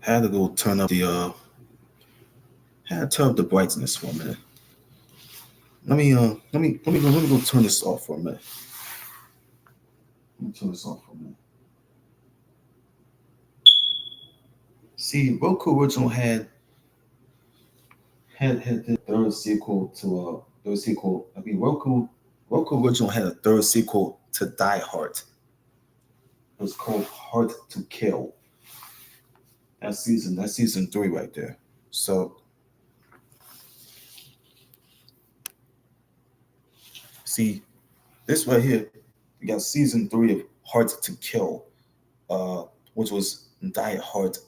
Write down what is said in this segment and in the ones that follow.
Had to go turn up the had to turn up the brightness for a minute. Let me go turn this off for a minute. Let me turn this off for a minute. See, Roku original had the third sequel to third sequel. I mean, Roku original had a third sequel to Die Hard. It was called Hard to Kill. That's season three right there. So see this right here, you got season three of Hard to Kill, uh, which was Die Hard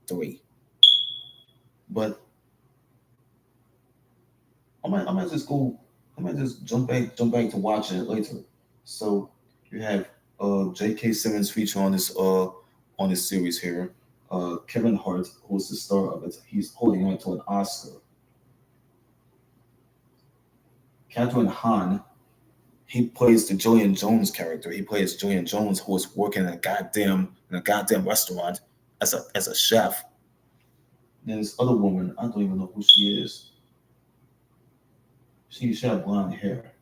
3. But I might just go. I might just jump back to watching it later. So you have J.K. Simmons feature on this series here. Kevin Hart, who's the star of it, he's holding on to an Oscar. Catherine Hahn, he plays the Julian Jones character. He plays Julian Jones, who is working in a goddamn restaurant as a chef. And this other woman, I don't even know who she is. She had blonde hair.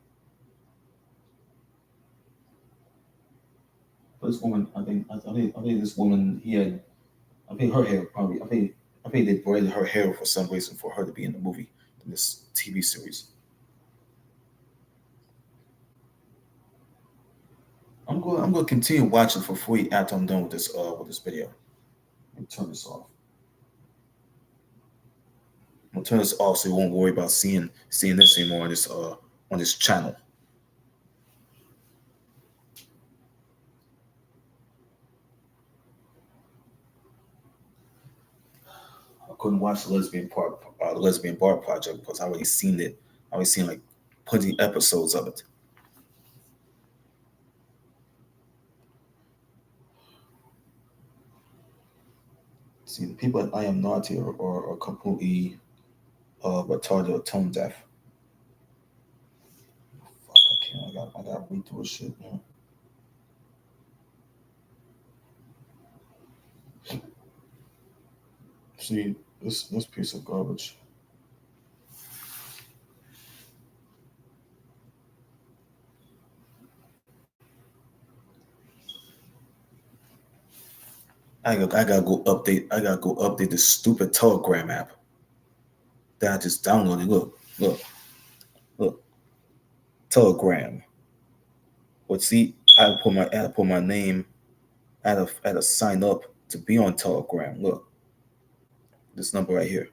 But this woman, I think this woman, I think her hair probably, I think they braided her hair for some reason for her to be in the movie, in this TV series. I'm going to continue watching for free after I'm done with this video. Let me turn this off. I'm gonna turn this off so you won't worry about seeing this anymore on this channel. I couldn't watch the lesbian bar project because I already seen it. I already seen like plenty episodes of it. See, the people at I Am Naughty are completely retarded or tone deaf. Fuck, I can't. I got to read through this shit. Man. See, this piece of garbage. I gotta go update. I gotta go update this stupid Telegram app that I just downloaded. Look, look. Telegram. But see, I had to put my name. I had to sign up to be on Telegram. Look, this number right here.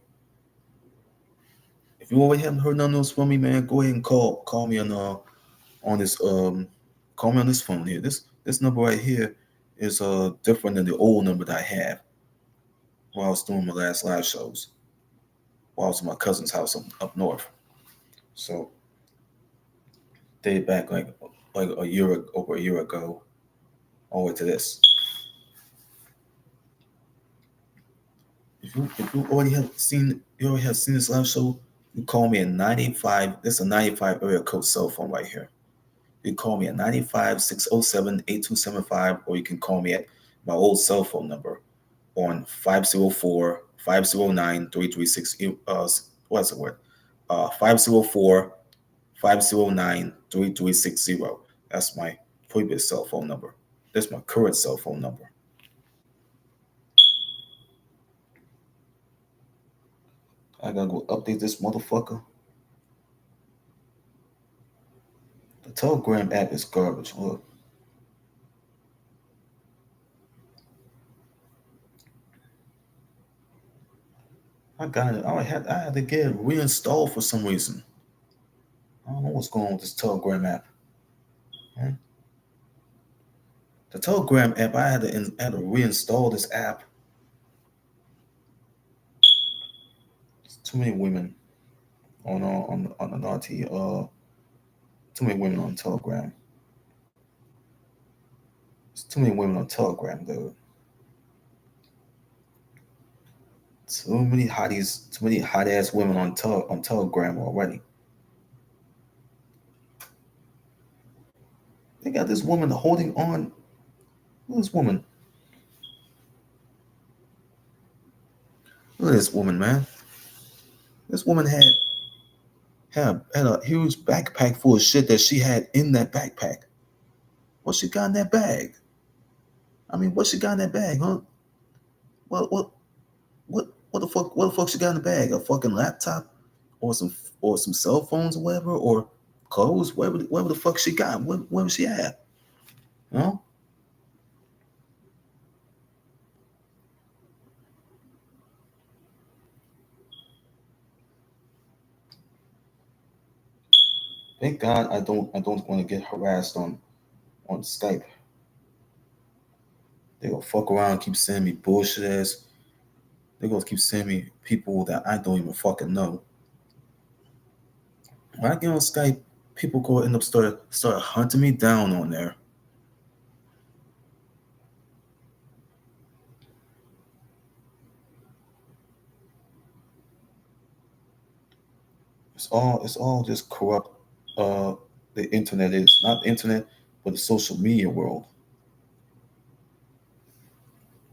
If you already haven't heard none of those from me, man, go ahead and call me on this call me on this phone here. This number right here is different than the old number that I had while I was doing my last live shows. While I was at my cousin's house up north. So they back like over a year ago, all the way to this. If you already have seen this live show, you call me at 95. This is a 95 area code cell phone right here. You can call me at 95 607 8275, or you can call me at my old cell phone number on 504 509 336. What's the word? 504 509 3360. That's my previous cell phone number. That's my current cell phone number. I gotta go update this motherfucker. The Telegram app is garbage. Look. I got it. I had to get it reinstalled for some reason. I don't know what's going on with this Telegram app. Hmm? The Telegram app, I had to reinstall this app. There's too many women on the naughty. Too many women on Telegram. There's too many women on Telegram, dude. Too many hot ass women on Telegram already. They got this woman holding on. Who's this woman? Look at this woman, man. This woman had a huge backpack full of shit that she had in that backpack. What she got in that bag? I mean, what she got in that bag, huh? What what what the fuck she got in the bag? A fucking laptop, or some cell phones or whatever, or clothes, whatever the fuck she got. Where was she at? You know? Thank God I don't want to get harassed on Skype. They gonna fuck around, keep sending me bullshit ass. They gonna keep sending me people that I don't even fucking know. When I get on Skype, people go end up start hunting me down on there. It's all just corrupt. Uh, the internet is not the internet, but the social media world.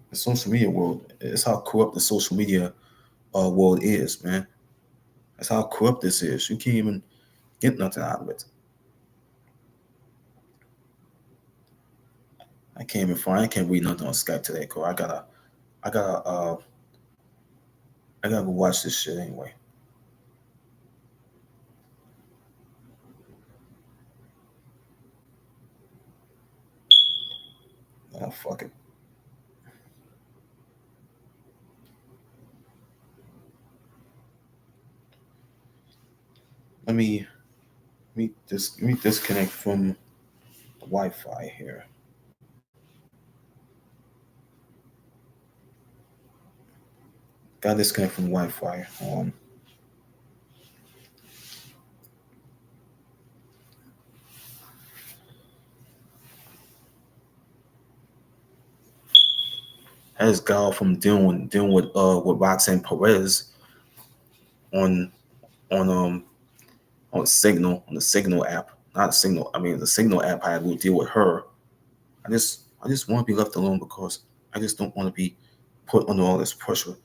The social media world. It's how corrupt the social media world is, man. That's how corrupt this is. You can't even get nothing out of it. I can't even find. I can't read nothing on Skype today, Cole. I gotta, I gotta go watch this shit anyway. Oh fuck it. Let me let me disconnect from the Wi-Fi here. Got disconnect from Wi-Fi. Has got from dealing with Roxanne Perez on on on the Signal app. Not Signal. I mean the Signal app. I will deal with her. I just want to be left alone because I just don't want to be put under all this pressure.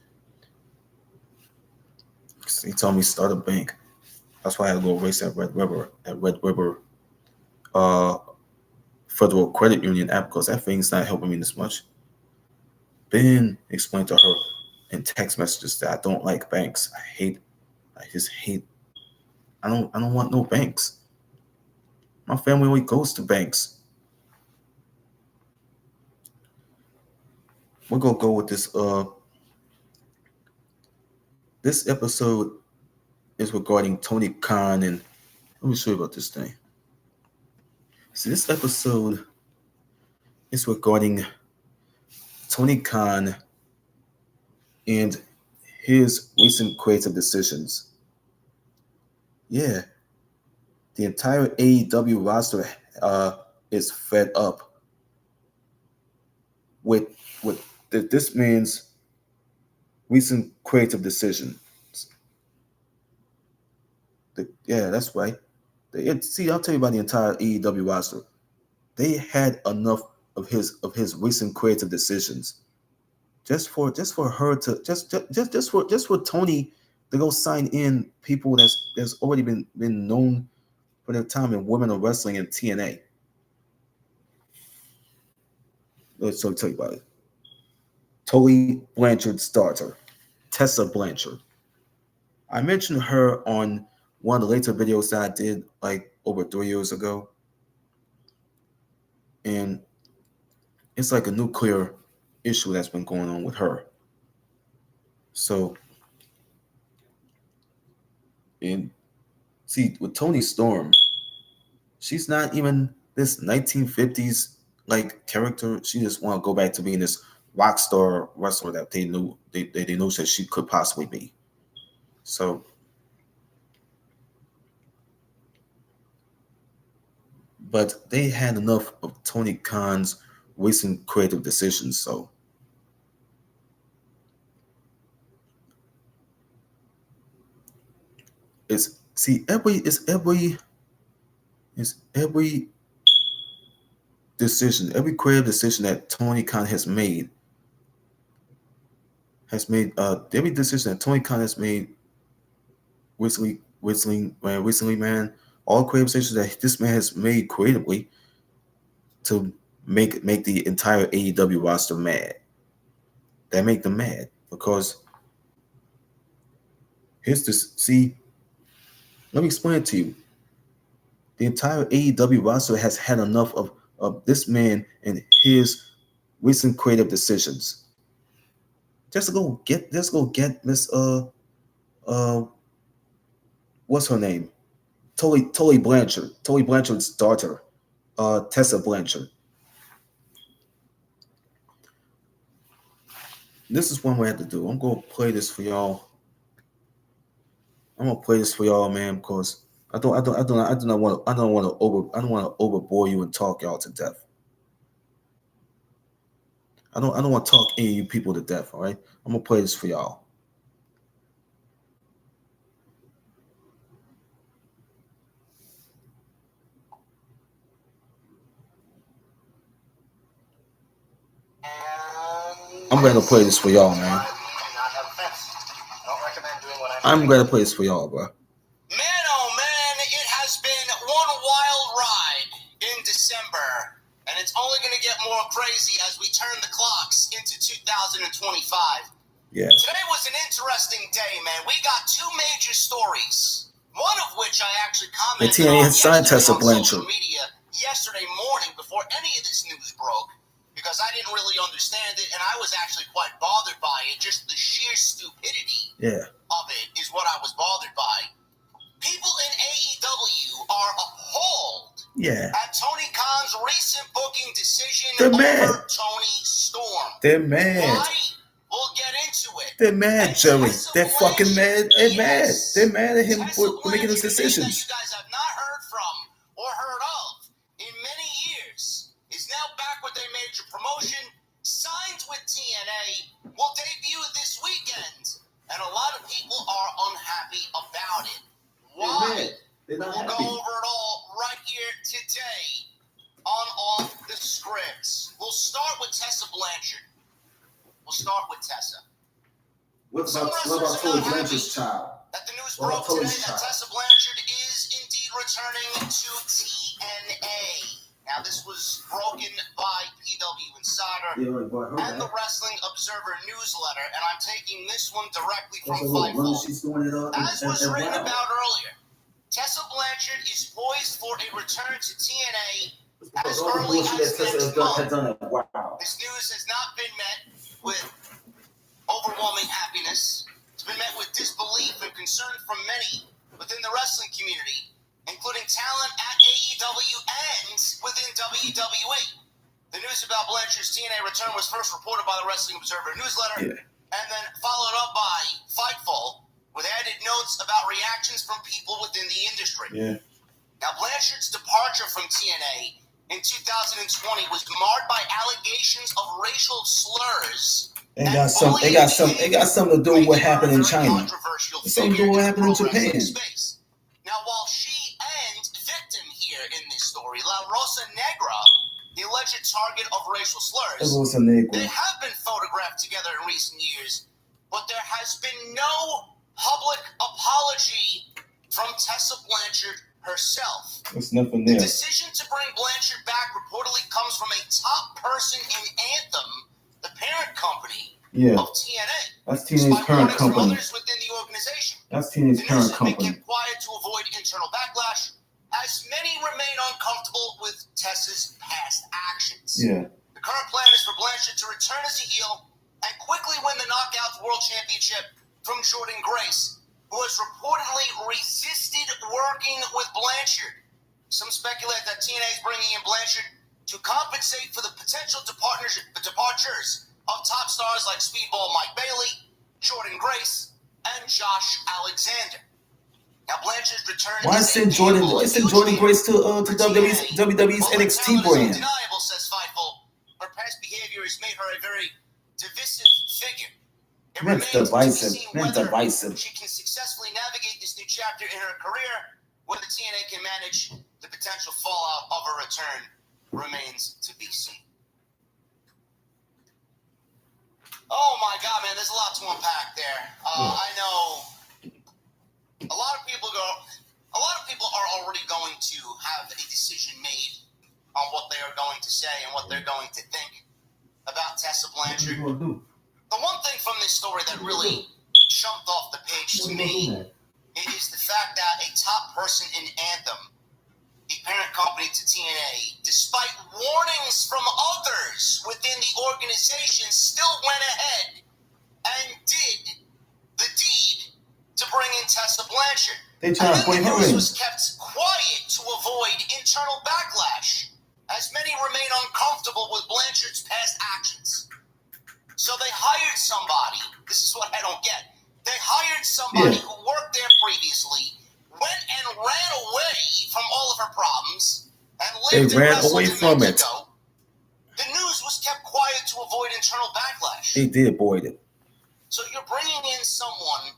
He told me start a bank. That's why I had a little race at Red River uh, Federal Credit Union app because that thing's not helping me this much. Then explained to her in text messages that I don't like banks. I just hate. I don't want no banks. My family only goes to banks. We're gonna go with this. This episode is regarding Tony Khan, and let me show you about this thing. See, this episode is regarding Tony Khan and his recent creative decisions. Yeah, the entire AEW roster uh, is fed up with this man's recent creative decision. Yeah, that's right. See, I'll tell you about the entire AEW roster. They had enough of his recent creative decisions. Just for her to just for Tony to go sign in people that's already been known for their time in women of wrestling and TNA. Let's tell you about it. Tully Blanchard starter, Tessa Blanchard. I mentioned her on one of the later videos that I did like over 3 years ago, and it's like a nuclear issue that's been going on with her. So, and see, with Tony Storm, she's not even this 1950s like character. She just want to go back to being this rock star wrestler that they know that she could possibly be. So, but they had enough of Tony Khan's recent creative decisions. So it's see every decision, every creative decision that Tony Khan has made has made every decision that Tony Khan has made recently, man, all creative decisions that this man has made creatively to make the entire AEW roster mad. That make them mad because here's this. See, let me explain it to you. The entire AEW roster has had enough of this man and his recent creative decisions. Just go get Miss uh what's her name? Tully Blanchard. Tully Blanchard's daughter, Tessa Blanchard. This is one we have to do. I'm gonna play this for y'all. I'm gonna play this for y'all, man, because I don't want to overbore you and talk y'all to death. I don't want to talk any of you people to death. All right, I'm gonna play this for y'all. I'm gonna play this for y'all, man. I'm gonna play this for y'all, bro. Man, oh man, it has been one wild ride in December, and it's only going to get more crazy as we turn the clocks into 2025. Yeah. Today was an interesting day, man. We got two major stories, one of which I actually commented on social media yesterday morning before any of this news broke, because I didn't really understand it, and I was actually quite bothered by it. Just the sheer stupidity of it is what I was bothered by. People in AEW are appalled at Tony Khan's recent booking decision over Tony Storm. They're mad. Why? We'll get into it. They're mad, Joey. They're fucking mad. They're mad. They're mad at him for making those decisions. That you guys have not heard from or heard of in many years is now back with a major promotion, signed with TNA, will debut this weekend, and a lot of people are unhappy about it. Why? We'll go over it all right here today on Off the Scripts. We'll start with Tessa Blanchard. We'll start with Tessa. What about Tully Blanchard's child? That the news broke today that Tessa Blanchard is indeed returning to TNA. Now, this was broken by PW Insider and the Wrestling Observer newsletter, and I'm taking this one directly from Fightful. As was written about earlier, Tessa Blanchard is poised for a return to TNA as early as next month. This news has not been met with overwhelming happiness. It's been met with disbelief and concern from many within the wrestling community, including talent at AEW and within WWE. The news about Blanchard's TNA return was first reported by the Wrestling Observer newsletter, and then followed up by Fightful, with added notes about reactions from people within the industry. Now, Blanchard's departure from TNA in 2020 was marred by allegations of racial slurs. It got something to do with what happened in China. It's something to do with what happened in Japan. Now, while she and victim here in this story, La Rosa Negra, the alleged target of racial slurs, they have been photographed together in recent years, but there has been no public apology from Tessa Blanchard herself. There's nothing there. The decision to bring Blanchard back reportedly comes from a top person in Anthem, the parent company of TNA. That's TNA's parent company. Others within the organization. That's TNA's parent company. The news has been kept quiet to avoid internal backlash, as many remain uncomfortable with Tessa's past actions. The current plan is for Blanchard to return as a heel and quickly win the Knockouts World Championship from Jordan Grace, who has reportedly resisted working with Blanchard. Some speculate that TNA is bringing in Blanchard to compensate for the potential departures of top stars like Speedball Mike Bailey, Jordan Grace, and Josh Alexander. Now, Blanchard's return. Why send Jordan Grace to WWE's NXT brand? Undeniable, says Fightful. Her past behavior has made her a very divisive figure. That's divisive. She can successfully navigate this new chapter in her career, whether TNA can manage the potential fallout of her return remains to be seen. Oh my God, man! There's a lot to unpack there. I know a lot of people are already going to have a decision made on what they are going to say and what they're going to think about Tessa Blanchard. The one thing from this story that really jumped off the page to me is the fact that a top person in Anthem, the parent company to TNA, despite warnings from others within the organization, still went ahead and did the deed to bring in Tessa Blanchard. And then the news was kept quiet to avoid internal backlash, as many remain uncomfortable with Blanchard's past actions. So they hired somebody. This is what I don't get. They hired somebody who worked there previously, went and ran away from all of her problems, and lived and wrestled in Mexico. The news was kept quiet to avoid internal backlash. They did avoid it. So you're bringing in someone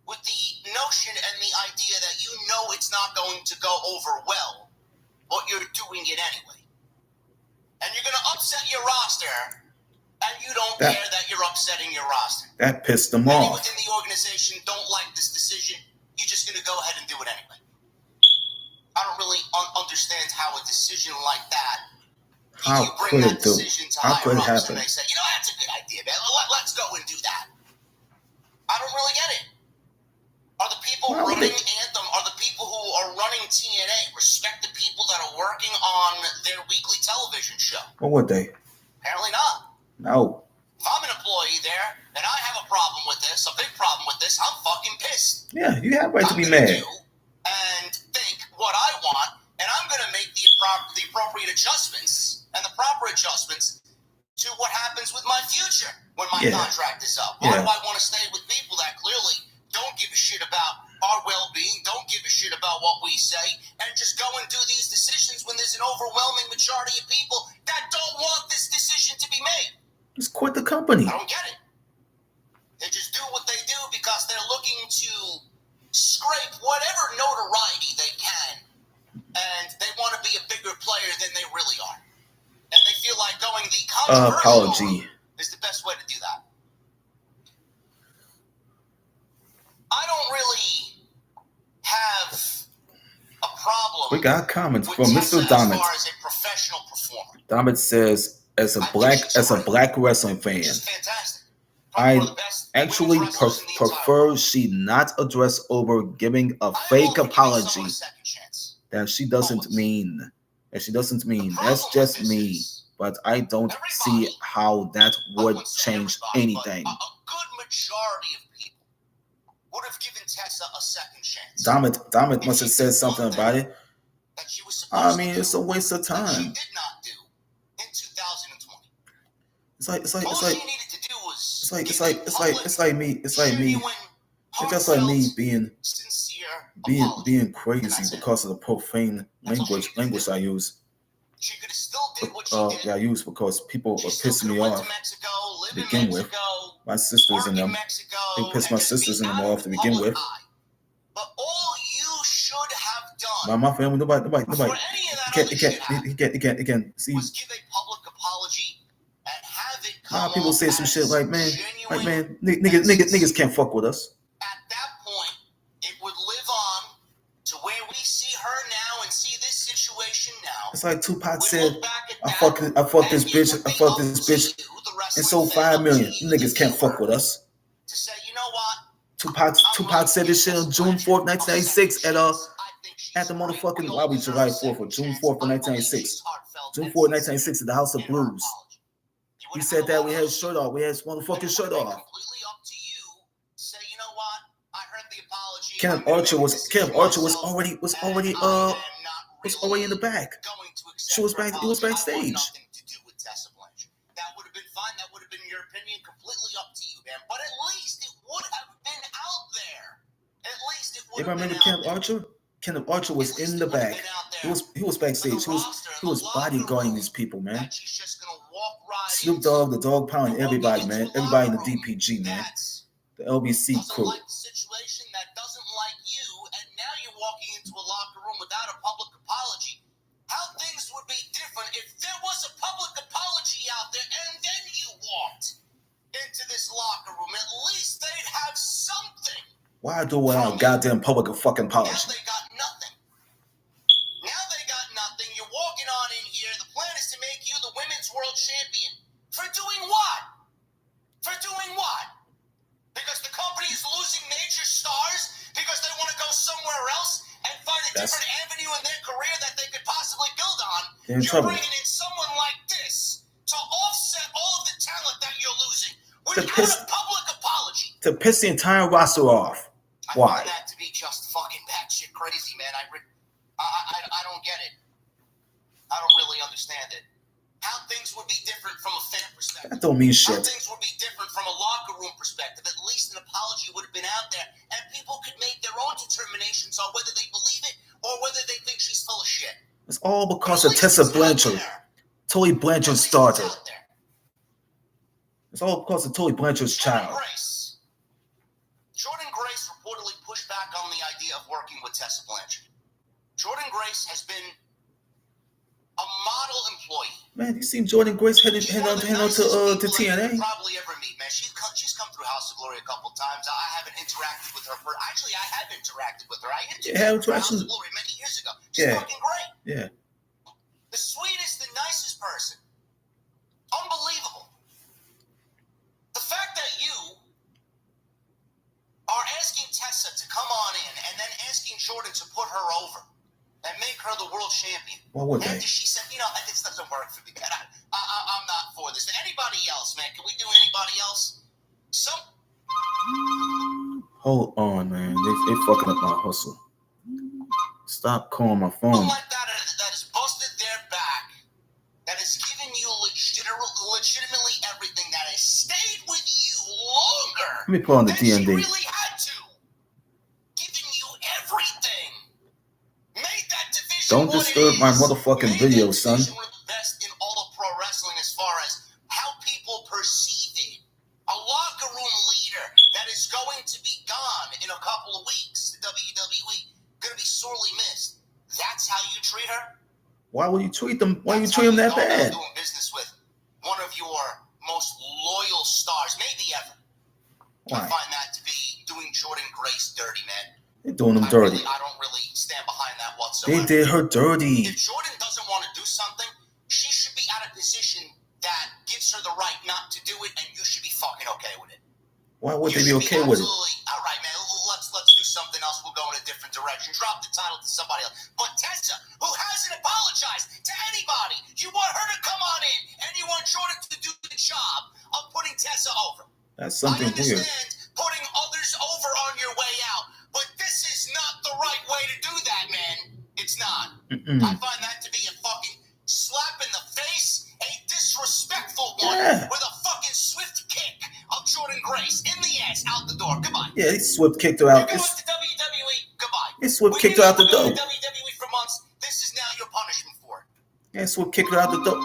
with the notion and the idea that you know it's not going to go over well, but you're doing it anyway. And you're going to upset your roster, and you don't care that you're upsetting your roster. That pissed them Many off. within the organization don't like this decision. You're just going to go ahead and do it anyway. I don't really understand how a decision like that. How could it do? How could it happen? And they say, that's a good idea, man. Let's go and do that. I don't really get it. Are the people running Anthem, are the people who are running TNA, respect the people that are working on their weekly television show? What would they? Apparently not. No. If I'm an employee there and I have a problem with this, a big problem with this, I'm fucking pissed. Yeah, you have right to be mad. And think what I want, and I'm going to make the appropriate adjustments and the proper adjustments to what happens with my future when my contract is up. Why do I want to stay with people that clearly don't give a shit about our well-being, don't give a shit about what we say, and just go and do these decisions when there's an overwhelming majority of people that don't want this decision to be made? Just quit the company. I don't get it. They just do what they do because they're looking to scrape whatever notoriety they can, and they want to be a bigger player than they really are. And they feel like going the controversial route is the best way to do that. I don't really have a problem. We got comments from Mr. Dommett. As far as a professional performer. Dommett says, as a black wrestling fan, I actually prefer she not address over giving a fake apology that she doesn't mean. That's just me. But I don't see how that would change anything. A good majority of people would have given Tessa a second chance. Dommett must have said something about it. I mean, it's a waste of time. She did not do in 2020. It's like me being crazy because of the profane language I use. She could have still did what she did. I use because people are pissing me off to begin with. My sisters and them, they piss my sisters and them off to begin with. But all you should have done, my family, nobody. Again, see, was give a public apology and have it come people say some shit like, man, niggas can't fuck with us. At that point, it would live on to where we see her now and see this situation now. It's like Tupac said, I fuck this bitch, and sold 5 million. You niggas can't fuck with us. To say, you know what? Tupac said this shit on June 4th, 1996 at the motherfucking, why was July 4th or June 4th of 1996? June 4th, 1996 at the House of Blues. He said that we had his shirt off. We had his motherfucking shirt off. Kenneth Archer was already in the back. She was back. It was backstage. That would have been fine. That would have been your opinion. Completely up to you, man. But at least it would have been out there. At least it would have been out there. Kenneth Archer was in the back. He was backstage. He was bodyguarding these people, man. Snoop Dogg, the Dog Pound, everybody, man. Everybody in the DPG, man. The LBC crew. Situation that doesn't like you, and now you're walking into a locker room without a public apology. How things would be different if there was a public apology out there, and then you walked into Why do without a goddamn public fucking apology? Now they got nothing. You're walking on in here. The plan is to make you the women's world champion. For doing what? Because the company is losing major stars because they want to go somewhere else and find a different avenue in their career that they could possibly build on. You're bringing in someone like this to offset all of the talent that you're losing without a public apology. To piss the entire roster off. Why? I find that to be just fucking batshit crazy, man. I don't get it. I don't really understand it. How things would be different from a fan perspective. That don't mean shit. How things would be different from a locker room perspective. At least an apology would have been out there, and people could make their own determinations on whether they believe it or whether they think she's full of shit. It's all because of Tessa Blanchard. Tully Blanchard started. It's all because of Tully Blanchard's child. Jordan Grace reportedly pushed back on the idea of working with Tessa Blanchard. Jordan Grace has been a model employee. Man, you seen Jordan Grace heading on to TNA? Probably ever meet, man. She's come through House of Glory a couple times. I haven't interacted with her. Actually, I have interacted with her. I interviewed her House of Glory many years ago. She's fucking great. Yeah. The sweetest, the nicest person. Unbelievable. The fact that you are asking Tessa to come on in and then asking Jordan to put her over and make her the world champion. What would they? After she said, this doesn't work for me. I'm not for this. Anybody else, man? Can we do anybody else? Hold on, man. They fucking up my hustle. Stop calling my phone. Like that has busted their back. That has given you legitimately everything. That has stayed with you longer. Let me put on the D&D. D&D. She really had to. Giving you everything. Made that division. Don't disturb my motherfucking video, son. Best in all of pro wrestling as far as how people perceive it. A locker room leader that is going to be gone in a couple of weeks. The WWE going to be sorely missed. That's how you treat her? Why would you treat them? Why you treat them that bad? Doing business with one of your most loyal stars, maybe ever. Why? I find that to be doing Jordan Grace dirty, man. They're doing them dirty. I don't really stand behind that whatsoever. They did her dirty. If Jordan doesn't want to do something, she should be at a position that gives her the right not to do it, and you should be fucking okay with it. Why would they be okay with it? All right, man. Let's do something else. We'll go in a different direction. Drop the title to somebody else. But Tessa, who hasn't apologized to anybody, you want her to come on in, and you want Jordan to do the job of putting Tessa over. That's something weird. I understand putting others over on your way out, but this is not the right way to do that, man. It's not. I find that to be a fucking slap in the face, a disrespectful one, with a fucking swift kick of Jordan Grace in the ass, out the door. Goodbye. Yeah, he swift kicked her out. You're going to WWE. Goodbye. He swift kicked her out the door. WWE for months. This is now your punishment for it. Yeah, swift kicked her out the door.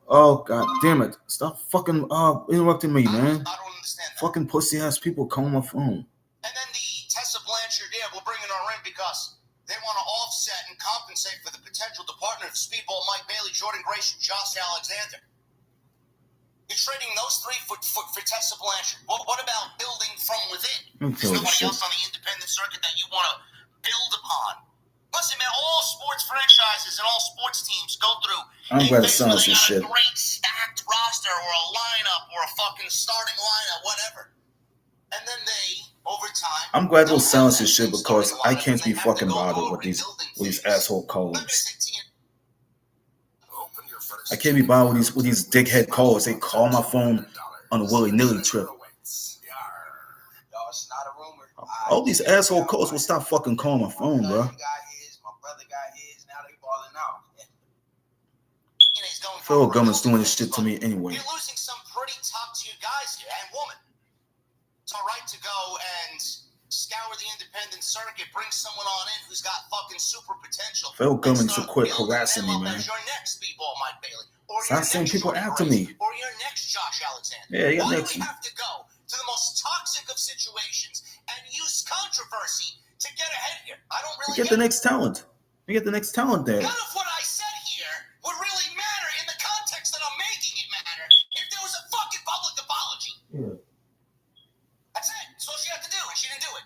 Oh god damn it! Stop fucking interrupting me, man. I don't understand that. Fucking pussy ass people calling my phone. And then the Tessa Blanchard, we'll bring in our in because they want to offset and compensate for the potential departure of Speedball Mike Bailey, Jordan Grace, and Josh Alexander. You're trading those three for Tessa Blanchard. What about building from within? There's nobody else on the independent circuit that you want to build upon. Listen, man, all sports franchises and all sports teams go through I'm glad it sounds this shit. A great stacked roster or a lineup or a fucking starting lineup, whatever. And then they, over time... I'm glad they'll silence this shit because I can't be fucking bothered with these asshole callers. I can't be bothered with these dickhead callers. They call my phone on a willy-nilly trip. All these asshole callers will stop fucking calling my phone, bro. Phil Gumman's doing this shit to me anyway. You're losing some pretty top-tier guys here, and woman. It's all right to go and scour the independent circuit, bring someone on in who's got fucking super potential. Phil Gumman should quit harassing me, man. Your next Speedball Mike Bailey, or stop saying people after me. Or your next Josh Alexander. Yeah, why do we have to go to the most toxic of situations and use controversy to get ahead here? I don't really get the next talent. You get the next talent there. None of what I said here would really matter in the context that I'm making it matter if there was a fucking public apology. Yeah. That's it. That's all she had to do, and she didn't do it.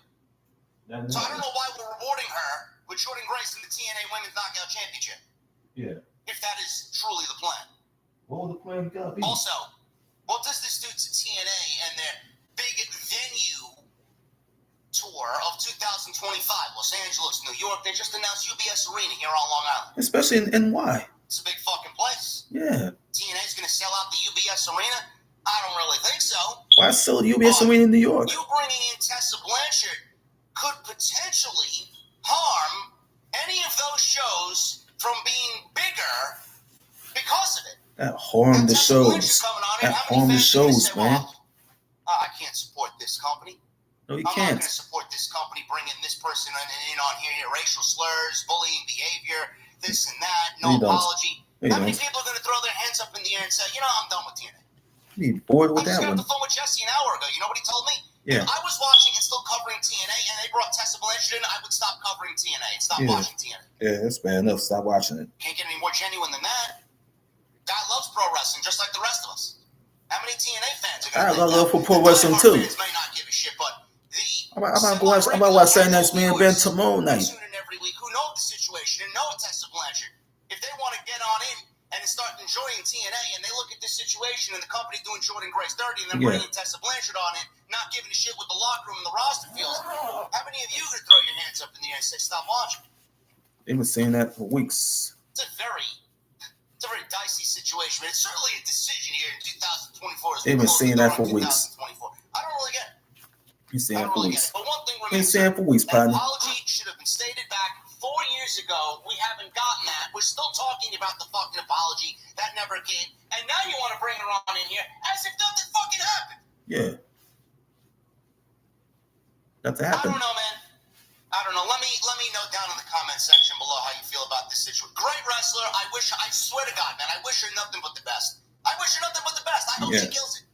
Grace in the TNA Women's Knockout Championship. Yeah. If that is truly the plan. What would the plan gotta be? Also, what does this do to TNA and their big venue tour of 2025? Los Angeles, New York. They just announced UBS Arena here on Long Island. Especially in NY. It's a big fucking place. Yeah. TNA's going to sell out the UBS Arena? I don't really think so. Why sell the UBS Arena in New York? You bringing in Tessa Blanchard could potentially harm any of those shows from being bigger because of it. That harm the shows. That harm the shows, man. I can't support this company. No, you I'm can't. not going to support this company bringing this person in on here, racial slurs, bullying behavior, this and that, no apology. How many people are going to throw their hands up in the air and say, I'm done with TNA? You bored with that one? I just got off the phone with Jesse an hour ago. You know what he told me? Yeah. If I was watching and still covering TNA and they brought Tessa Blanchard in, I would stop covering TNA and stop watching TNA. Yeah, that's bad enough. Stop watching it. Can't get any more genuine than that. Guy loves pro wrestling just like the rest of us. How many TNA fans are going to I love for pro wrestling too. Fans may not give a shit, but I'm about to watch Saturday Night's Main Event tomorrow night. Every week, who know the situation and know Tessa Blanchard, if they want to get on in and start enjoying TNA, and they look at this situation and the company doing Jordan Grace dirty, and then bringing Tessa Blanchard on in, not giving a shit what the locker room and the roster feels. How many of you are going to throw your hands up in the air and say, "Stop watching"? They've been saying that for weeks. It's a very dicey situation, but it's certainly a decision here in 2024. They've been saying that for weeks. I don't really get it. He's saying for weeks. But one thing remains, saying for weeks, partner. Apology should have been stated back 4 years ago. We haven't gotten that. We're still talking about the fucking apology. That never came. And now you want to bring her on in here as if nothing fucking happened. Yeah. Nothing happened. I don't know, man. I don't know. Let me know down in the comment section below how you feel about this situation. Great wrestler. I swear to God, man, I wish her nothing but the best. I wish her nothing but the best. I hope she kills it.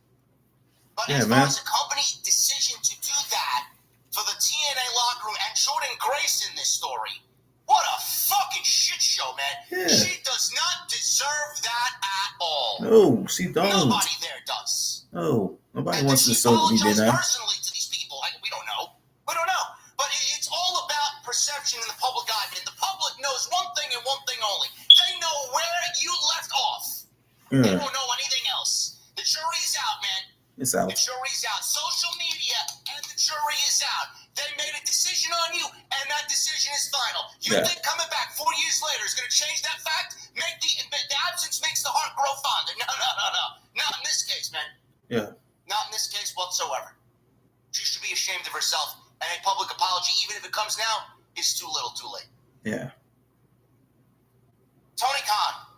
But as far as the company decision to do that for the TNA locker room and Jordan Grace in this story, what a fucking shit show, man. Yeah. She does not deserve that at all. No, she don't. Nobody there does. No, nobody wants to deserve to be there now. Personally to these people, we don't know. We don't know. But it's all about perception in the public eye. And the public knows one thing and one thing only. They know where you left off. Yeah. They don't know anything else. The jury's out, man. It's out. The jury's out. Social media and the jury is out. They made a decision on you, and that decision is final. You think coming back 4 years later is going to change that fact? The absence makes the heart grow fonder. No. Not in this case, man. Yeah. Not in this case whatsoever. She should be ashamed of herself, and a public apology, even if it comes now, is too little, too late. Yeah. Tony Khan.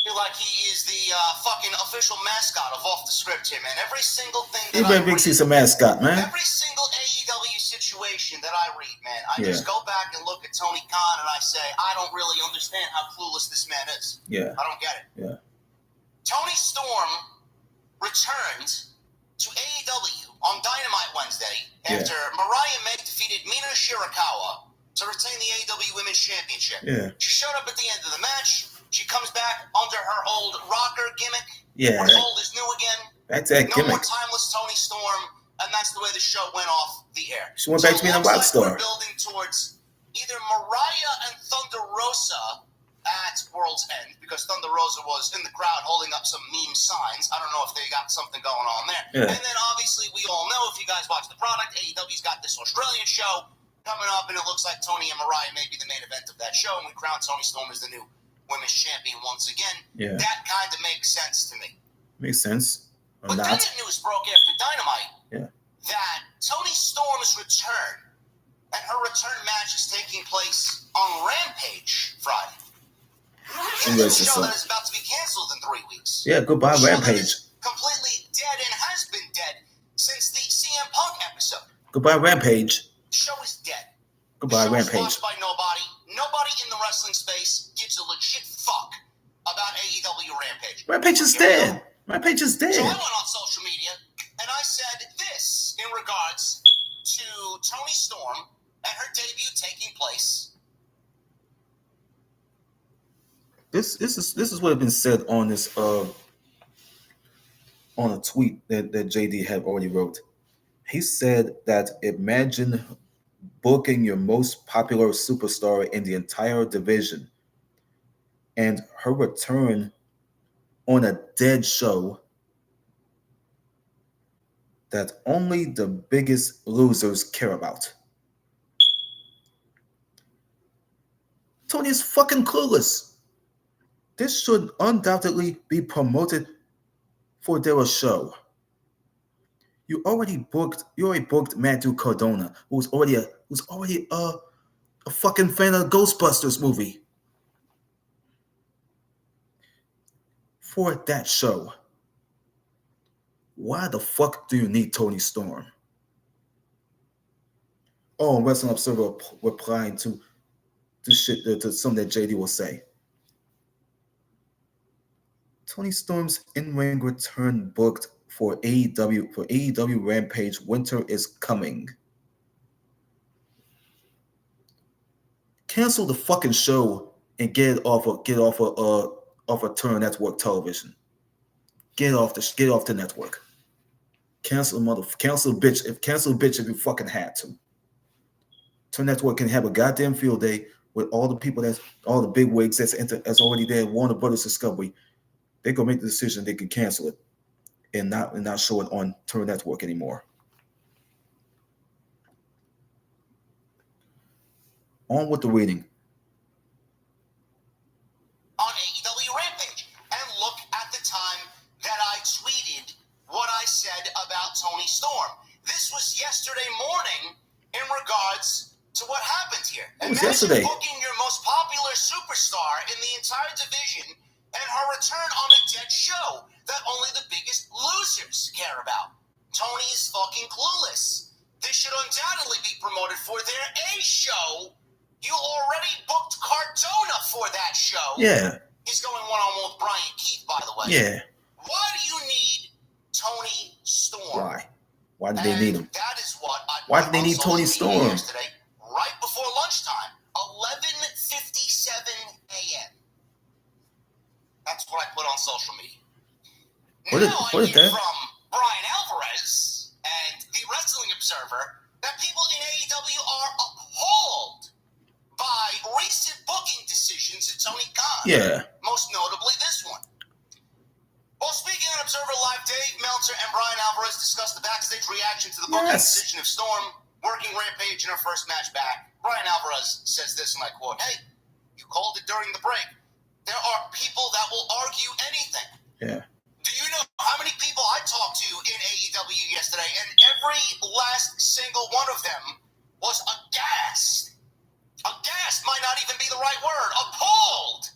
Feel like he is the fucking official mascot of Off the Script here, man. Every single thing that I read, he's a mascot, man. Every single AEW situation that I read, man, I just go back and look at Tony Khan and I say, I don't really understand how clueless this man is. Yeah. I don't get it. Yeah. Tony Storm returned to AEW on Dynamite Wednesday after Mariah May defeated Mina Shirakawa to retain the AEW Women's Championship. Yeah. She showed up at the end of the match. She comes back under her old rocker gimmick. Yeah. What's old is new again. That's that gimmick. No more timeless Tony Storm, and that's the way the show went off the air. She went back to being a rock star. We're building towards either Mariah and Thunder Rosa at World's End, because Thunder Rosa was in the crowd holding up some meme signs. I don't know if they got something going on there. Yeah. And then obviously we all know, if you guys watch the product, AEW's got this Australian show coming up, and it looks like Tony and Mariah may be the main event of that show, and we crown Tony Storm as the new Women's Champion once again. Yeah. That kind of makes sense to me. Makes sense. But then the news broke after Dynamite that Tony Storm's return and her return match is taking place on Rampage Friday. The show that is about to be canceled in 3 weeks. Yeah, goodbye Rampage. Completely dead and has been dead since the CM Punk episode. Goodbye Rampage. The show is dead. Goodbye Rampage. Watched by nobody. Nobody in the wrestling space gives a legit fuck about AEW Rampage. Rampage is dead. Rampage is dead. So I went on social media and I said this in regards to Tony Storm and her debut taking place. This is what had been said on this on a tweet that JD had already wrote. He said that imagine booking your most popular superstar in the entire division, and her return on a dead show that only the biggest losers care about. Tony is fucking clueless. This should undoubtedly be promoted for their show. You already booked Matthew Cardona, who's already a fucking fan of the Ghostbusters movie for that show. Why the fuck do you need Tony Storm? Oh, Wrestling Observer replying to shit to something that JD will say. Tony Storm's in-ring return booked for AEW Rampage. Winter is coming. Cancel the fucking show and get off a Turner Network television. Get off the network. Cancel bitch if you fucking had to. Turner Network can have a goddamn field day with all the people all the big wigs that's already there. Warner Brothers Discovery. They gonna make the decision they can cancel it and not show it on Turner Network anymore. On with the reading. On AEW Rampage. And look at the time that I tweeted what I said about Tony Storm. This was yesterday morning in regards to what happened here. It was yesterday. Booking your most popular superstar in the entire division and her return on a dead show that only the biggest losers care about. Tony is fucking clueless. This should undoubtedly be promoted for their A show. You already booked Cardona for that show. Yeah. He's going one-on-one with Brian Keith, by the way. Yeah. Why do you need Tony Storm? Why? Why do they need him? That is what Why do they need Tony Storm? Yesterday, right before lunchtime, 11:57 a.m. That's what I put on social media. What is that? From Brian Alvarez and the Wrestling Observer that people in AEW are appalled by recent booking decisions at Tony Khan. Yeah. Most notably this one. While speaking on Observer Live, Dave Meltzer and Brian Alvarez discussed the backstage reaction to the booking decision of Storm working Rampage in her first match back. Brian Alvarez says this, and I quote, "Hey, you called it during the break. There are people that will argue anything." Yeah. Do you know how many people I talked to in AEW yesterday? And every last single one of them was aghast. Aghast might not even be the right word. Appalled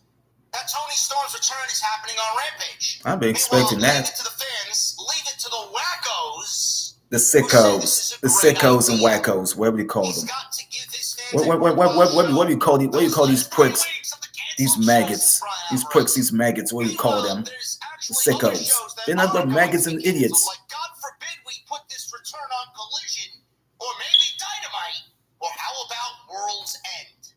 that Tony Storm's return is happening on Rampage. I've been expecting that. Leave it to the fans. Leave it to the wackos. The sickos and wackos, whatever you call them. What do you call these? What do you call these pricks? These maggots. These pricks. These maggots. What do you call them? The sickos. They're not the maggots and idiots. God forbid we put this return on Collision, or maybe Dynamite, or how about World's End?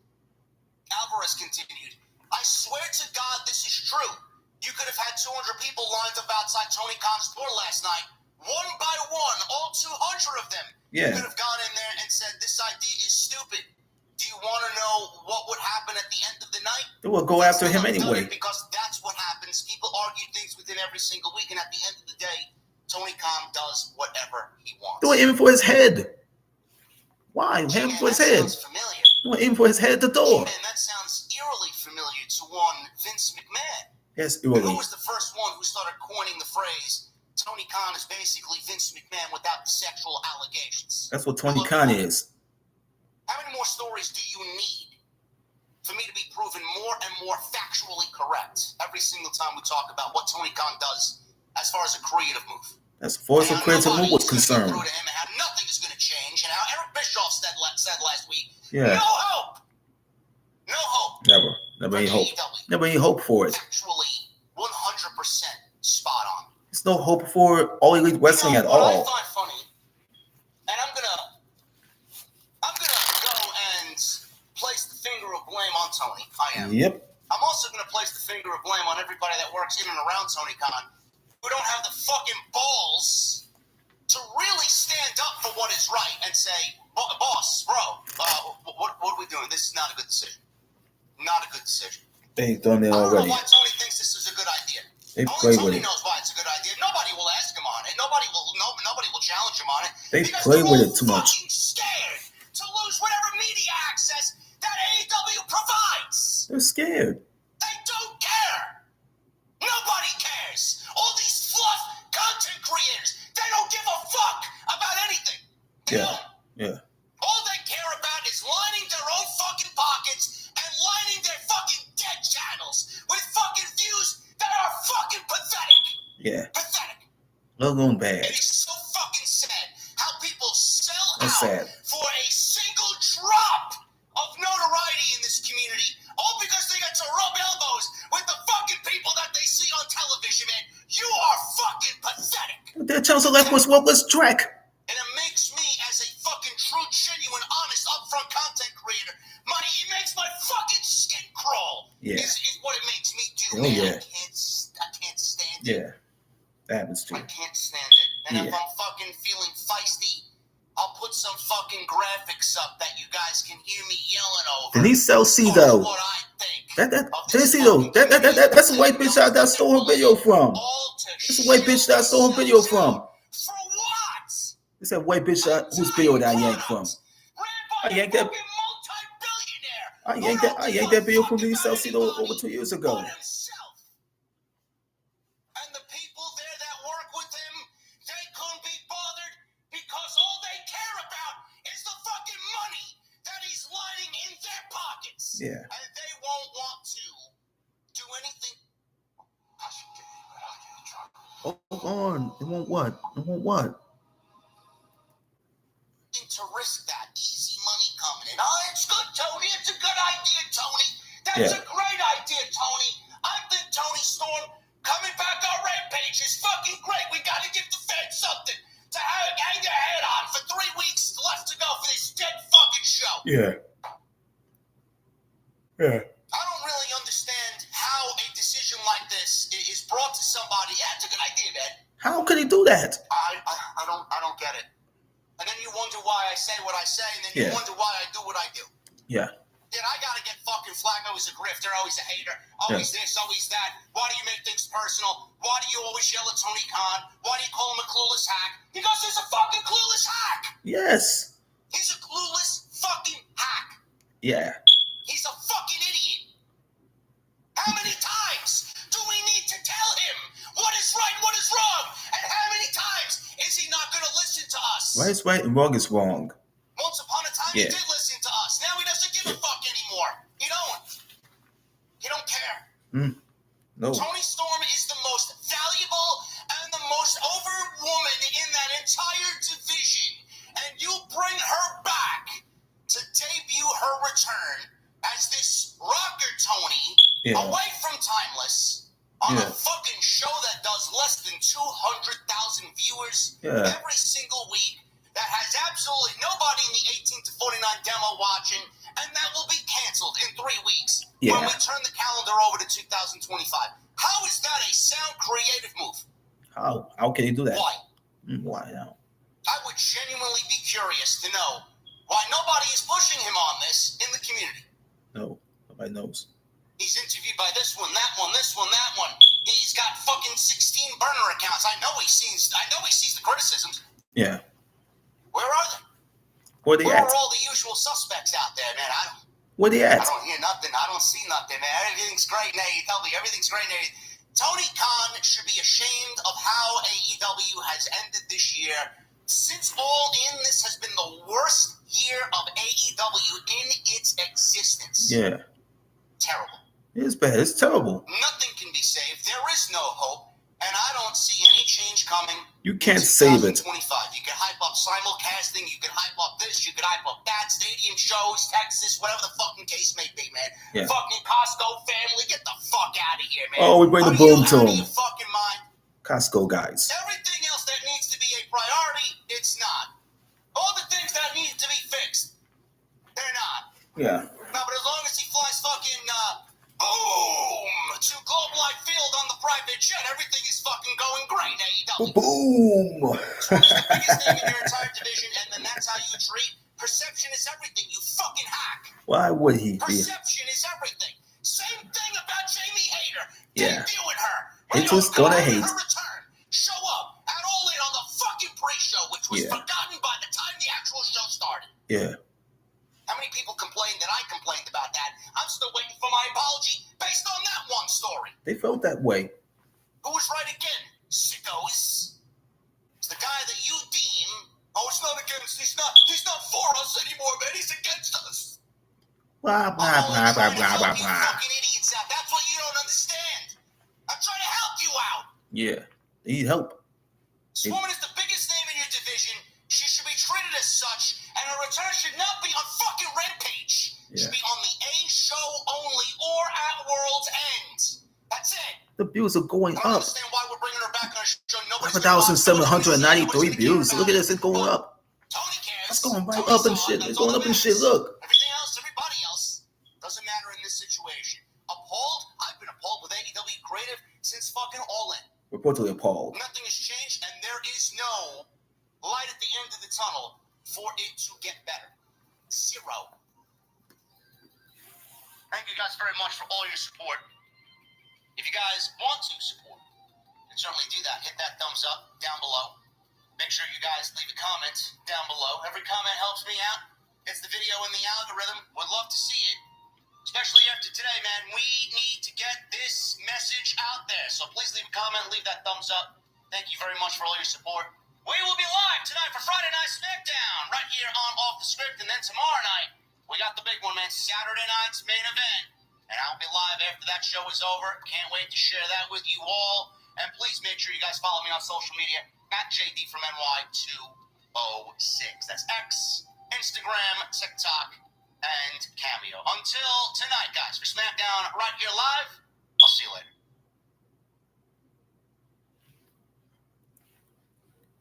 Alvarez continued, "I swear to God this is true. You could have had 200 people lined up outside Tony Khan's door last night. One by one, all 200 of them. Yeah. You could have gone in there and said, this idea is stupid. Do you want to know what would happen at the end of the night?" They will go after him anyway. Because that's what happens. People argue things within every single week, and at the end of the day, Tony Khan does whatever he wants. They were aiming for his head. Why? Aiming for his head. Familiar. They were aiming for his head at the door. Man, that sounds eerily familiar to one Vince McMahon. Yes, And eerily. who was the first one who started coining the phrase, Tony Khan is basically Vince McMahon without the sexual allegations? That's what Tony Khan is. How many more stories do you need for me to be proven more and more factually correct every single time we talk about what Tony Khan does as far as a creative move? As far as the creative move was concerned. Through to him and how nothing is going to change, and how Eric Bischoff said last week, Yeah. no hope. No hope. Never any hope. Never any hope for it. Actually, 100% spot on. There's no hope for All Elite Wrestling at all. What I find funny, and I'm gonna go and place the finger of blame on Tony. I am. Yep. I'm also gonna place the finger of blame on everybody that works in and around Tony Khan, who don't have the fucking balls to really stand up for what is right and say, Boss, bro, what are we doing? This is not a good decision. Not a good decision. They've done it already. I don't know why Tony thinks this is a good idea. Only Tony knows why it's a good idea. Nobody will ask him on it. Nobody will challenge him on it. They play with it too much. Scared to lose whatever media access that AEW provides. They're scared. They don't care. Nobody cares. All these fluff content creators, they don't give a fuck about anything. Yeah. All they care about is lining their own fucking pockets and lining their fucking dead channels with fucking views that are fucking pathetic. Yeah. Pathetic. Logo bad. It is so fucking sad how people sell That's out sad. for a single drop of notoriety in this community, all because they got to rub elbows with the fucking people that they see on television, man. You are fucking pathetic. Their channels are like what was Drake. And it makes me, as a fucking true, genuine, honest, upfront content creator, it makes my fucking skin crawl. Yeah. Is what it makes me do, Oh, man. yeah. I can't stand it. Yeah. That happens too. I can't stand it. And if I'm fucking feeling feisty, I'll put some fucking graphics up that you guys can hear me yelling over. Denise LC though. What I think. Denise though. That's a white bitch that I stole her video from. That's a white bitch that I stole her video from. For what? It's that white bitch whose video that I yanked from. I yanked that. I yanked that video from Denise LC over 2 years ago. And the people there that work with him, they couldn't be bothered because all they care about is the fucking money that he's lining in their pockets. Yeah. And they won't want to do anything. Hold on. It won't what? To risk that easy money coming in. Oh, it's good, Tony. It's a good idea, Tony. That's a great idea, Tony. I think Tony Storm coming back on Rampage is fucking great. We got to give the fans something to hang their head on for 3 weeks left to go for this dead fucking show. Yeah. I don't really understand how a decision like this is brought to somebody. Yeah, it's a good idea, man. How could he do that? I don't get it. And then you wonder why I say what I say, and then you wonder why I do what I do. Yeah. Then I gotta get fucking flack. Always a grifter, always a hater, always this, always that. Why do you make things personal? Why do you always yell at Tony Khan? Why do you call him a clueless hack? Because he's a fucking clueless hack. Yes. He's a clueless fucking hack. Yeah. He's a fucking idiot. How many times do we need to tell him what is right, what is wrong? And how many times is he not going to listen to us? Right is right and wrong is wrong. Once upon a time, he did listen to us. Now he doesn't give a fuck anymore. He don't care. No. Tony Storm is the most valuable and the most over woman in that entire division. And you bring her back to debut her return as this rocker Tony away from Timeless on a fucking show that does less than 200,000 viewers every single week, that has absolutely nobody in the 18 to 49 demo watching, and that will be canceled in 3 weeks when we turn the calendar over to 2025. How is that a sound creative move? How can he do that? Why? Why now? I would genuinely be curious to know why nobody is pushing him on this in the community. No, nobody knows. He's interviewed by this one, that one, this one, that one. He's got fucking 16 burner accounts. I know he sees the criticisms. Yeah. Where are they? Where they at? Where are all the usual suspects out there, man? Where they at? I don't hear nothing. I don't see nothing, man. Everything's great in AEW. Everything's great in AEW. Tony Khan should be ashamed of how AEW has ended this year. Since All In, this has been the worst year of AEW in its existence. Yeah. Terrible. It's bad. It's terrible. Nothing can be saved. There is no hope. And I don't see any change coming. You can't save it. 2025. You can hype up simulcasting. You can hype up this. You can hype up that. Stadium shows, Texas, whatever the fucking case may be, man. Yeah. Fucking Costco family, get the fuck out of here, man. Oh, we bring the boom to them. him. Fucking mind. Costco guys. Everything else that needs to be a priority, it's not. All the things that need to be fixed, they're not. Yeah. No, but as long as he flies fucking boom to Globe Life Field on the private jet, everything is fucking going great, AEW. Boom! It's the biggest thing in your entire division, and then that's how you treat Why would he be? Perception is everything. Same thing about Jamie Hayter. Yeah. Debuting her. Haters gonna hate. Her return. Show up at All In on the fucking pre-show, which was forgotten by the time the actual show started. Yeah. How many people complained that I complained about that? I'm still waiting for my apology based on that one story. They felt that way. Who was right again, sickos? It's the guy that you deem, it's not against, he's not for us anymore, man, he's against us. Blah, blah, blah, blah, blah, blah, blah. Fucking idiots out. That's what you don't understand. I'm trying to help you out. Yeah, they need help. This woman is the biggest name in your division. She should be treated as such, and her return should not be on fucking Rampage. It should be on the A show only or at World's End. That's it. The views are going I don't up. understand why we're bringing her back on our show. 5,793 views. Look at this, it's going up. Tony cares. It's going right up and shit. It's going up and shit. Look. Everything else, everybody else, doesn't matter in this situation. Appalled? I've been appalled with AEW Creative since fucking All In. Reportedly appalled. Nothing has changed, and there is no light at the end of the tunnel for it to get better. Zero. Thank you guys very much for all your support. If you guys want to support, you can certainly do that. Hit that thumbs up down below. Make sure you guys leave a comment down below. Every comment helps me out. It's the video in the algorithm. Would love to see it. Especially after today, man. We need to get this message out there. So please leave a comment, leave that thumbs up. Thank you very much for all your support. We will be live tonight for Friday Night SmackDown, right here on Off the Script. And then tomorrow night, we got the big one, man. Saturday night's main event. And I'll be live after that show is over. Can't wait to share that with you all. And please make sure you guys follow me on social media at JD from NY206. That's X, Instagram, TikTok, and Cameo. Until tonight, guys, for SmackDown right here live, I'll see you later.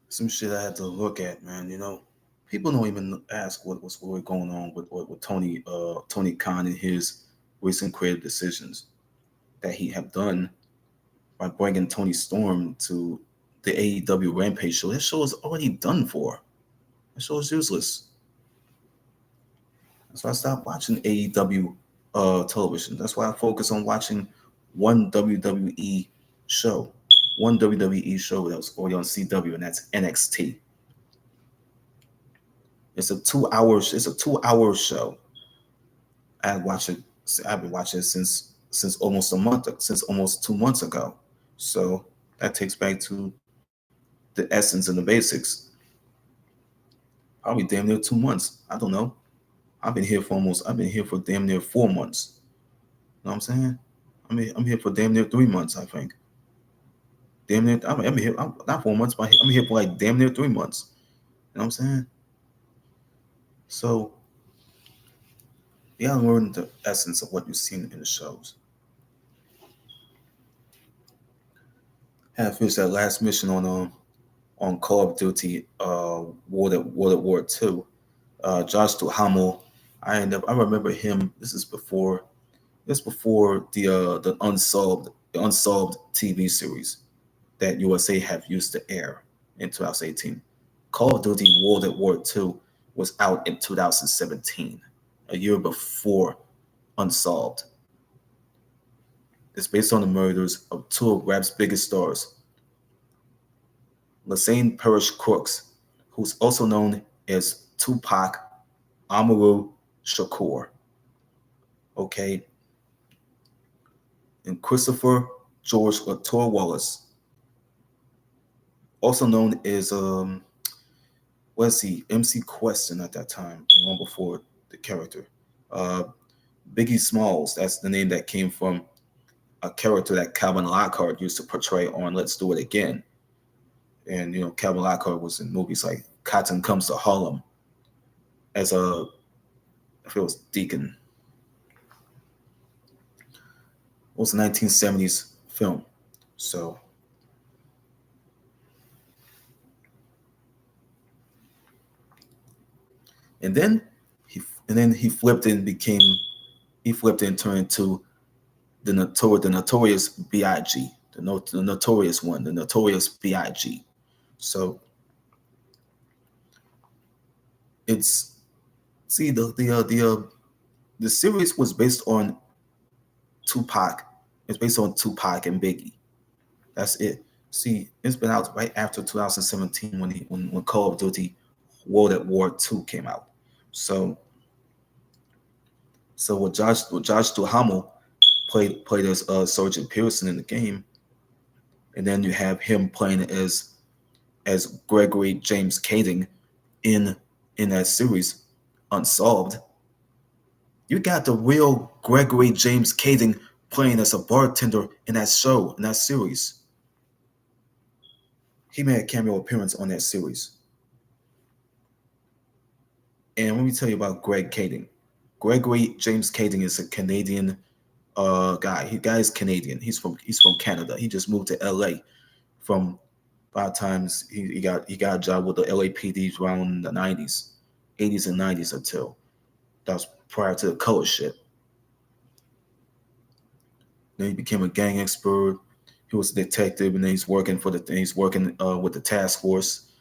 Some shit I had to look at, man. You know, people don't even ask what's really going on with Tony Khan and his recent creative decisions that he have done by bringing Tony Storm to the AEW Rampage show. That show is already done for. That show is useless. That's why I stopped watching AEW television. That's why I focus on watching one WWE show. One WWE show that was already on CW, and that's NXT. It's a 2-hour show. I've been watching it since almost 2 months ago. So that takes back to the essence and the basics. Probably damn near 2 months. I don't know. I've been here for damn near 4 months. You know what I'm saying? I'm here for damn near 3 months, I think. Damn near, I'm here, not 4 months, but I'm here for like damn near 3 months. You know what I'm saying? So, you gotta learn the essence of what you've seen in the shows. Had finished that last mission on Call of Duty World at War II. Josh Duhamel, I remember him. This is before the Unsolved TV series that USA have used to air in 2018. Call of Duty World at War II was out in 2017, a year before Unsolved. It's based on the murders of two of rap's biggest stars, Lassane Parish Crooks, who's also known as Tupac Amaru Shakur. Okay. And Christopher George Latour Wallace, also known as MC Question at that time, long before the character. Biggie Smalls, that's the name that came from a character that Calvin Lockhart used to portray on Let's Do It Again. And Calvin Lockhart was in movies like Cotton Comes to Harlem as I feel it was Deacon. It was a 1970s film. So and then he flipped and turned into the notorious B.I.G. The notorious one, the notorious B.I.G. So it's the the series was based on Tupac. It's based on Tupac and Biggie. That's it. See, it's been out right after 2017 when Call of Duty World at War II came out. So with Josh Duhamel played as Sergeant Pearson in the game, and then you have him playing as Gregory James Kading in that series, Unsolved. You got the real Gregory James Kading playing as a bartender in that show, in that series. He made a cameo appearance on that series. And let me tell you about Greg Kading. Gregory James Kading is a Canadian guy. He guy is Canadian. He's from Canada. He just moved to LA from 5 times he got a job with the LAPD around the 90s, 80s and 90s until that was prior to the color shit. Then he became a gang expert. He was a detective, and then he's working with the task force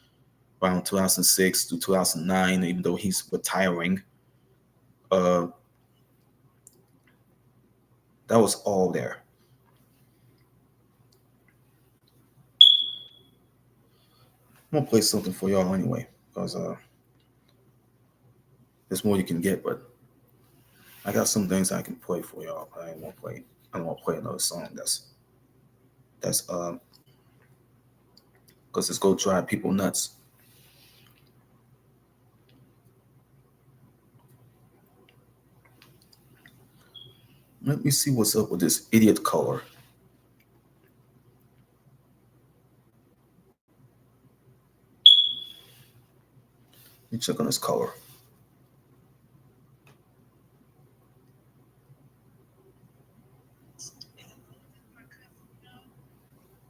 around 2006 to 2009. Even though he's retiring, uh, that was all there. I'm gonna play something for y'all anyway, because there's more you can get. But I got some things I can play for y'all. But I won't play. I don't want to play another song that's because it's gonna drive people nuts. Let me see what's up with this idiot color. Let me check on this color.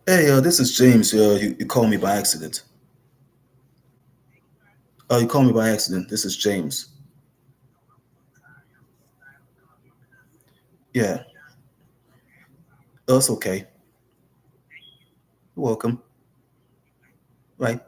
Hey, this is James. You called me by accident. You called me by accident. This is James. Yeah, it's okay. You're welcome. Right.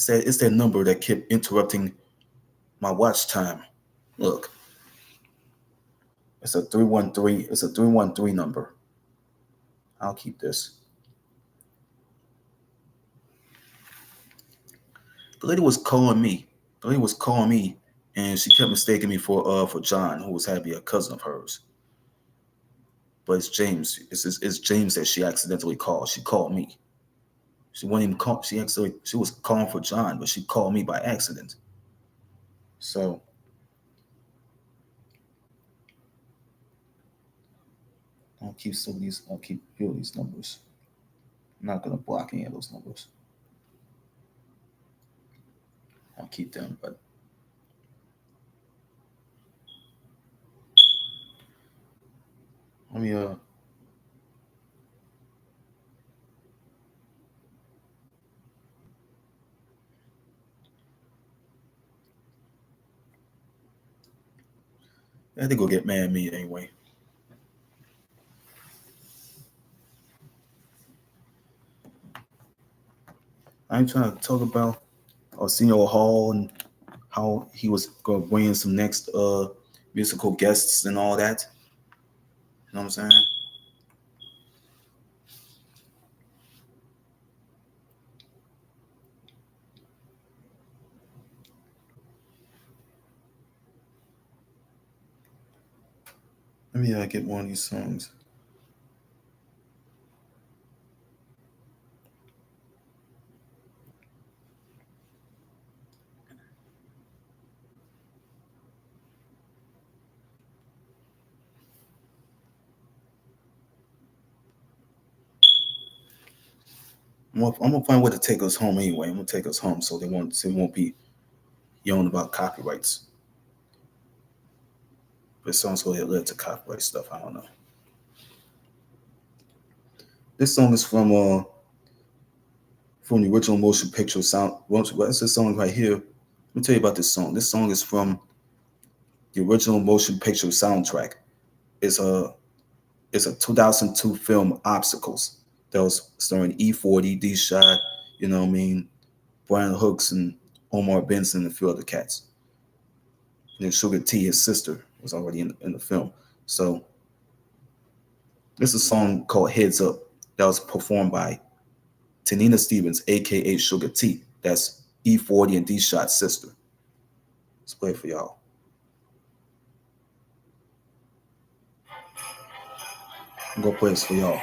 It's that number that kept interrupting my watch time. Look, it's a 313. It's a 313 number. I'll keep this. The lady was calling me. The lady was calling me, and she kept mistaking me for John, who was happy a cousin of hers. But it's James. It's James that she accidentally called. She called me. She wasn't even call. She was calling for John, but she called me by accident. So I'll keep some of these. I'll keep a few of these numbers. I'm not gonna block any of those numbers. I'll keep them, but let me I think go get mad at me anyway. I ain't trying to talk about Arsenio Hall and how he was gonna bring in some next musical guests and all that. You know what I'm saying? Let me get one of these songs. I'm gonna find a way to take us home anyway. I'm gonna take us home so they won't be yelling about copyrights. But songs gonna led to copyright stuff. I don't know. This song is from the original motion picture sound. What's this song right here? Let me tell you about this song. This song is from The original motion picture soundtrack is a 2002 film Obstacles that was starring E40, D Shot, you know what I mean, Brian Hooks and Omar Benson and a few other cats. And then Sugar T, his sister, was already in the film. So this is a song called Heads Up that was performed by Tanina Stevens, aka Sugar T. That's E40 and D Shot's sister. Let's play it for y'all. I'm gonna play this for y'all.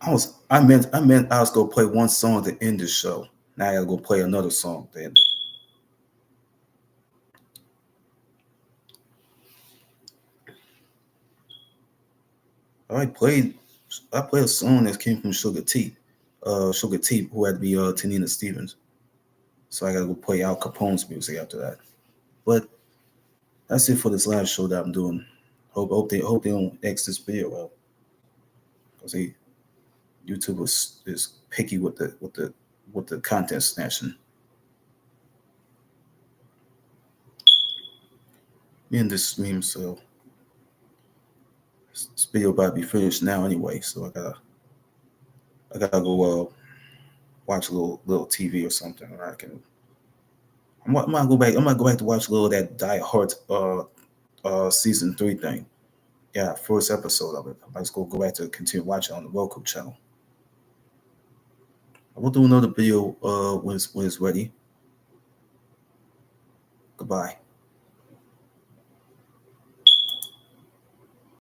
I meant I was gonna play one song to end the show. Now I gotta go play another song to end it. I played I played a song that came from Sugar T. Sugar T, who had to be Tanina Stevens. So I gotta go play Al Capone's music after that. But that's it for this live show that I'm doing. Hope they don't X this video out because YouTube is picky with the content snatching. Me and this meme, so this video about to be finished now anyway. So I gotta go watch a little TV or something. Or I can I'm gonna go back. I'm gonna go back to watch a little of that Die Hard season 3 thing. Yeah, first episode of it. I might just go back to continue watching on the Roku channel. I will do another video when it's ready. Goodbye.